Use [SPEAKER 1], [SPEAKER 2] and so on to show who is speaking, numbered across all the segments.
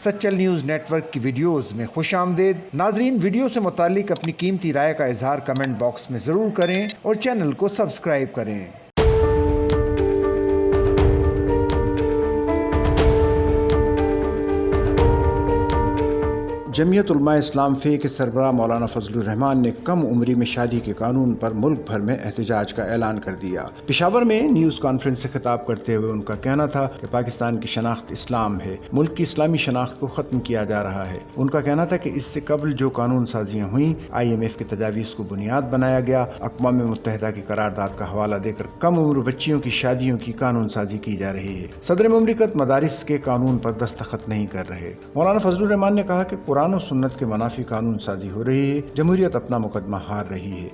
[SPEAKER 1] Sachal news net work کی videos میں خوش آمدید۔ ناظرین، ویڈیو سے متعلق اپنی قیمتی رائے کا اظہار کمنٹ باکس میں ضرور کریں اور چینل کو سبسکرائب کریں۔ جمعیت علماء اسلام فے کے سربراہ مولانا فضل الرحمان نے کم عمری میں شادی کے قانون پر ملک بھر میں احتجاج کا اعلان کر دیا۔ پشاور میں نیوز کانفرنس سے خطاب کرتے ہوئے ان کا کہنا تھا کہ پاکستان کی شناخت اسلام ہے، ملک کی اسلامی شناخت کو ختم کیا جا رہا ہے۔ ان کا کہنا تھا کہ اس سے قبل جو قانون سازیاں ہوئیں، IMF کی تجاویز کو بنیاد بنایا گیا، اقوام متحدہ کی قرارداد کا حوالہ دے کر کم عمر بچیوں کی شادیوں کی قانون سازی کی جا رہی ہے۔ صدر مملکت مدارس کے قانون پر دستخط نہیں کر رہے۔ مولانا فضل الرحمان نے کہا کہ قرآن و سنت کے منافی قانون سازی ہو رہی ہے، جمہوریت اپنا مقدمہ ہار رہی ہے۔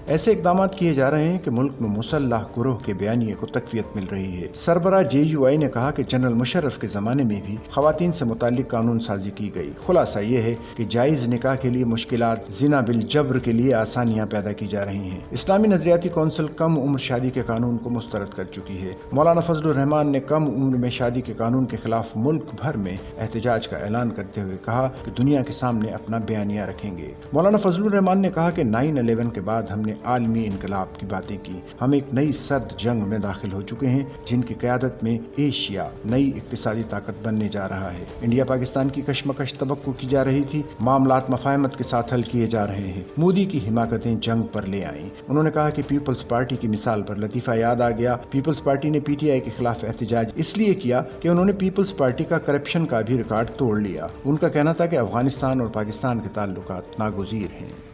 [SPEAKER 1] ایسے اقدامات کیے جا رہے ہیں کہ ملک میں مسلح گروہ کے بیانیے کو تقویت مل رہی ہے۔ سربراہ JUI نے کہا کہ جنرل مشرف کے زمانے میں بھی خواتین سے متعلق قانون سازی کی گئی۔ خلاصہ یہ ہے کہ جائز نکاح کے لیے مشکلات، زنا بالجبر کے لیے آسانیاں پیدا کی جا رہی ہیں۔ اسلامی نظریاتی کونسل کم عمر شادی کے قانون کو مسترد کر چکی ہے۔ مولانا فضل الرحمان نے کم عمر میں شادی کے قانون کے خلاف ملک بھر میں احتجاج کا اعلان کرتے ہوئے کہا کہ دنیا کے سامنے اپنا بیانیہ رکھیں گے۔ مولانا فضل الرحمان نے کہا کہ 9/11 کے بعد ہم نے عالمی انقلاب کی باتیں کی۔ ہم ایک نئی سرد جنگ میں داخل ہو چکے ہیں جن کی قیادت میں ایشیا نئی اقتصادی طاقت بننے جا رہا ہے۔ انڈیا پاکستان کی کشمکش توقع کی جا رہی تھی، معاملات مفاہمت کے ساتھ حل کیے جا رہے ہیں۔ مودی کی حماقتیں جنگ پر لے آئیں۔ انہوں نے کہا کہ پیپلز پارٹی کی مثال پر لطیفہ یاد آ گیا۔ پیپلز پارٹی نے PTI کے خلاف احتجاج اس لیے کیا کہ انہوں نے پیپلز پارٹی کا کرپشن کا بھی ریکارڈ توڑ لیا۔ ان کا کہنا تھا کہ افغانستان اور پاکستان کے تعلقات ناگزیر ہیں۔